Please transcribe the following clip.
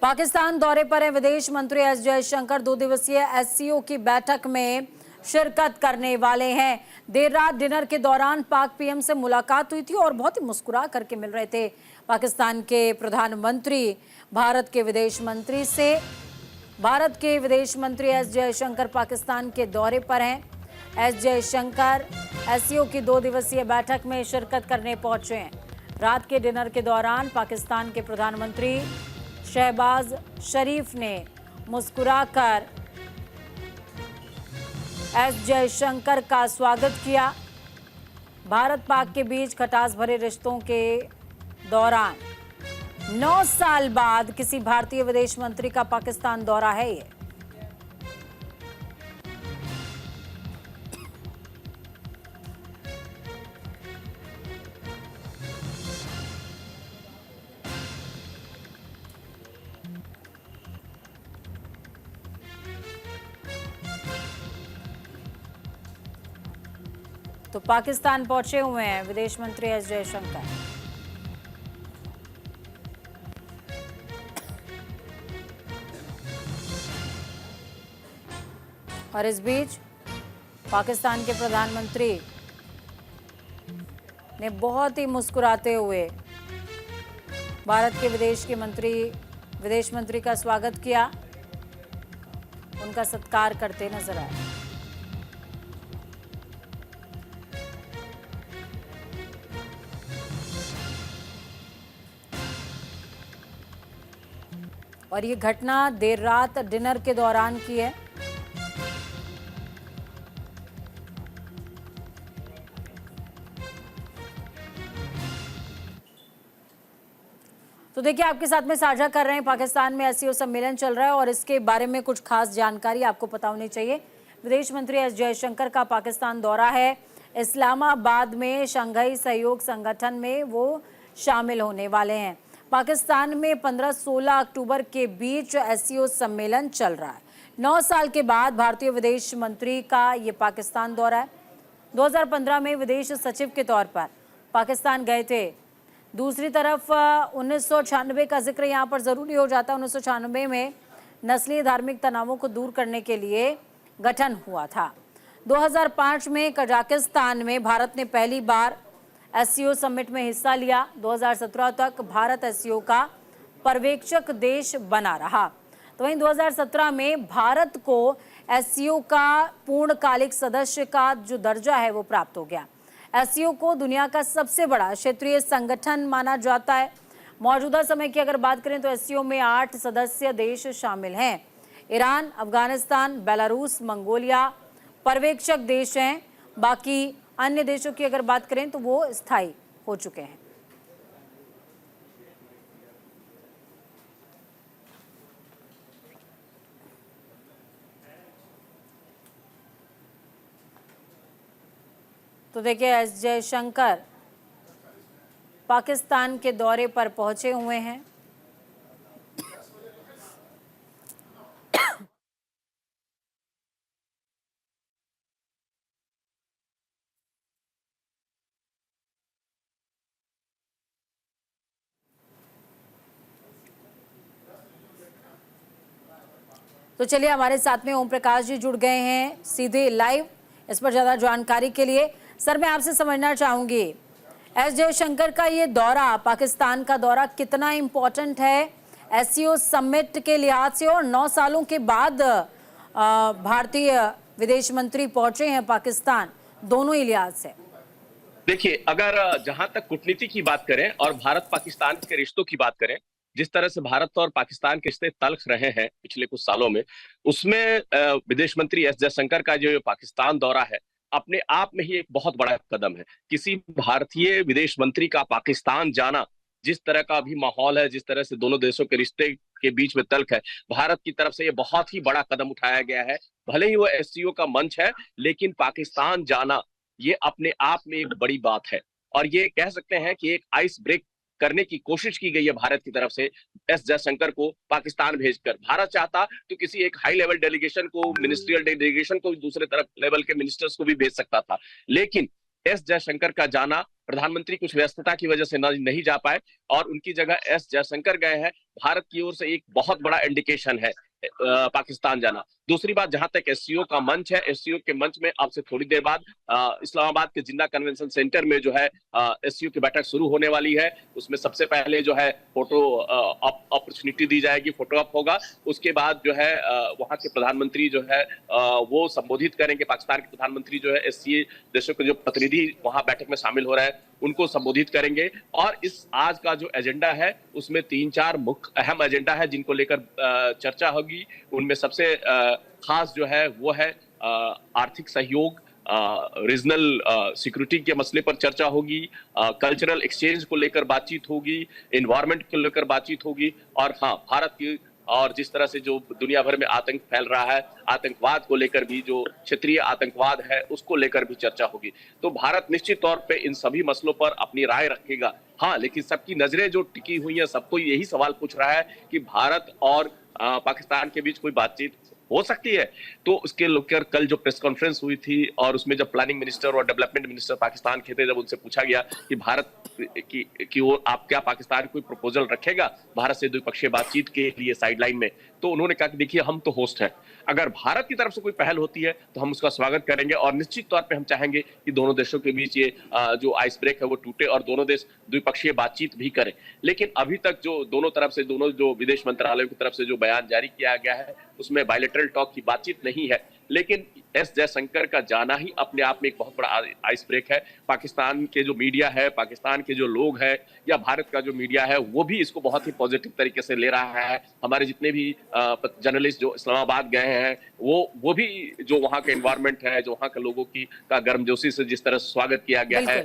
पाकिस्तान दौरे पर है विदेश मंत्री एस जयशंकर। 2 दिवसीय एससीओ की बैठक में शिरकत करने वाले हैं। देर रात डिनर के दौरान पाक पीएम से मुलाकात हुई थी और बहुत ही मुस्कुरा करके मिल रहे थे पाकिस्तान के प्रधानमंत्री। भारत के विदेश मंत्री एस जयशंकर पाकिस्तान के दौरे पर हैं। एस जयशंकर एससीओ की 2 दिवसीय बैठक में शिरकत करने पहुंचे हैं। रात के डिनर के दौरान पाकिस्तान के प्रधानमंत्री शहबाज शरीफ ने मुस्कुराकर एस जयशंकर का स्वागत किया। भारत पाक के बीच खटास भरे रिश्तों के दौरान 9 साल बाद किसी भारतीय विदेश मंत्री का पाकिस्तान दौरा है ये। तो पाकिस्तान पहुंचे हुए हैं विदेश मंत्री एस जयशंकर। और इस बीच पाकिस्तान के प्रधानमंत्री ने बहुत ही मुस्कुराते हुए भारत के विदेश मंत्री का स्वागत किया, उनका सत्कार करते नजर आए। और ये घटना देर रात डिनर के दौरान की है। तो देखिए, आपके साथ में साझा कर रहे हैं, पाकिस्तान में एससीओ सम्मेलन चल रहा है और इसके बारे में कुछ खास जानकारी आपको पता होनी चाहिए। विदेश मंत्री एस जयशंकर का पाकिस्तान दौरा है। इस्लामाबाद में शंघाई सहयोग संगठन में वो शामिल होने वाले हैं। पाकिस्तान में 15-16 अक्टूबर के बीच एससीओ सम्मेलन चल रहा है। 9 साल के बाद भारतीय विदेश मंत्री का ये पाकिस्तान दौरा है। 2015 में विदेश सचिव के तौर पर पाकिस्तान गए थे। दूसरी तरफ 1996 का जिक्र यहाँ पर ज़रूरी हो जाता है। 1996 में नस्लीय धार्मिक तनावों को दूर करने के लिए गठन हुआ था। 2005 में कजाकिस्तान में भारत ने पहली बार एससीओ समिट में हिस्सा लिया। 2017 तक भारत एससीओ का पर्यवेक्षक देश बना रहा। तो वहीं 2017 में भारत को एससीओ का पूर्णकालिक सदस्य का जो दर्जा है वो प्राप्त हो गया। एससीओ को दुनिया का सबसे बड़ा क्षेत्रीय संगठन माना जाता है। मौजूदा समय की अगर बात करें तो एससीओ में 8 सदस्य देश शामिल हैं। ईरान, अफगानिस्तान, बेलारूस, मंगोलिया पर्यवेक्षक देश हैं। बाकी अन्य देशों की अगर बात करें तो वो स्थायी हो चुके हैं। तो देखिए, एस जयशंकर पाकिस्तान के दौरे पर पहुंचे हुए हैं। तो चलिए, हमारे साथ में ओम प्रकाश जी जुड़ गए हैं सीधे लाइव इस पर ज़्यादा जानकारी के लिए। सर, मैं आपसे समझना चाहूंगी, एस जयशंकर का ये दौरा, पाकिस्तान का दौरा कितना इम्पोर्टेंट है एससीओ समिट के लिहाज से, और 9 सालों के बाद भारतीय विदेश मंत्री पहुंचे हैं पाकिस्तान, दोनों ही लिहाज से। देखिए, अगर जहां तक कूटनीति की बात करें और भारत पाकिस्तान के रिश्तों की बात करें, जिस तरह से भारत और पाकिस्तान के रिश्ते तल्ख रहे हैं पिछले कुछ सालों में, उसमें विदेश मंत्री एस जयशंकर का जो पाकिस्तान दौरा है अपने आप में ही एक बहुत बड़ा कदम है। किसी भारतीय विदेश मंत्री का पाकिस्तान जाना, जिस तरह का अभी माहौल है, जिस तरह से दोनों देशों के रिश्ते के बीच में तल्ख है, भारत की तरफ से ये बहुत ही बड़ा कदम उठाया गया है। भले ही वो एससीओ का मंच है, लेकिन पाकिस्तान जाना ये अपने आप में एक बड़ी बात है। और ये कह सकते हैं कि एक आइस ब्रेक करने की कोशिश की गई है भारत की तरफ से एस जयशंकर को पाकिस्तान भेजकर। भारत चाहता तो किसी एक हाई लेवल डेलीगेशन को, मिनिस्ट्रियल डेलीगेशन को, दूसरे तरफ लेवल के मिनिस्टर्स को भी भेज सकता था, लेकिन एस जयशंकर का जाना प्रधानमंत्री कुछ व्यस्तता की वजह से नहीं जा पाए और उनकी जगह एस जयशंकर गए हैं। भारत की ओर से एक बहुत बड़ा इंडिकेशन है पाकिस्तान जाना। दूसरी बात, जहां तक एससीओ का मंच है, एससीओ के मंच में अब से थोड़ी देर बाद इस्लामाबाद के जिन्ना कन्वेंशन सेंटर में जो है एससीओ की बैठक शुरू होने वाली है। उसमें सबसे पहले जो है फोटो अपॉर्चुनिटी दी जाएगी, फोटो अप होगा। उसके बाद जो है वहां के प्रधानमंत्री जो है वो संबोधित करेंगे। पाकिस्तान के प्रधानमंत्री जो है एससीओ देशों के जो प्रतिनिधि वहां बैठक में शामिल हो रहे हैं उनको संबोधित करेंगे। और इस आज का जो एजेंडा है उसमें 3-4 मुख्य अहम एजेंडा है जिनको लेकर चर्चा होगी। उनमें सबसे खास जो है वो है आर्थिक सहयोग, रीजनल सिक्योरिटी के मसले पर चर्चा होगी, कल्चरल एक्सचेंज को लेकर बातचीत होगी, एनवायरनमेंट को लेकर बातचीत होगी और हाँ, भारत की और जिस तरह से जो दुनिया भर में आतंक फैल रहा है, आतंकवाद को लेकर भी, जो क्षेत्रीय आतंकवाद है उसको लेकर भी चर्चा होगी। तो भारत निश्चित तौर पे इन सभी मसलों पर अपनी राय रखेगा। हाँ, लेकिन सबकी नजरें जो टिकी हुई हैं, सबको यही सवाल पूछ रहा है कि भारत और पाकिस्तान के बीच कोई बातचीत हो सकती है। तो उसके लेकर कल जो प्रेस कॉन्फ्रेंस हुई थी और उसमें जब प्लानिंग मिनिस्टर और डेवलपमेंट मिनिस्टर पाकिस्तान के थे, जब उनसे पूछा गया कि भारत की ओर आप क्या पाकिस्तान कोई प्रपोजल रखेगा भारत से द्विपक्षीय बातचीत के लिए साइडलाइन में, तो उन्होंने कहा कि देखिए हम तो होस्ट हैं, अगर भारत की तरफ से कोई पहल होती है तो हम उसका स्वागत करेंगे और निश्चित तौर पे हम चाहेंगे कि दोनों देशों के बीच ये जो आइस ब्रेक है वो टूटे और दोनों देश द्विपक्षीय बातचीत भी करें। लेकिन अभी तक जो दोनों तरफ से, दोनों जो विदेश मंत्रालयों की तरफ से जो बयान जारी किया गया है उसमें बायलैटरल टॉक की बातचीत नहीं है। लेकिन एस जयशंकर का जाना ही अपने आप में एक बहुत बड़ा आइस ब्रेक है। पाकिस्तान के जो मीडिया है, पाकिस्तान के जो लोग हैं या भारत का जो मीडिया है वो भी इसको बहुत ही पॉजिटिव तरीके से ले रहा है। हमारे जितने भी जर्नलिस्ट जो इस्लामाबाद गए हैं वो भी जो वहाँ का एनवायरनमेंट है, जो वहाँ के लोगों की का गर्मजोशी से जिस तरह से स्वागत किया गया है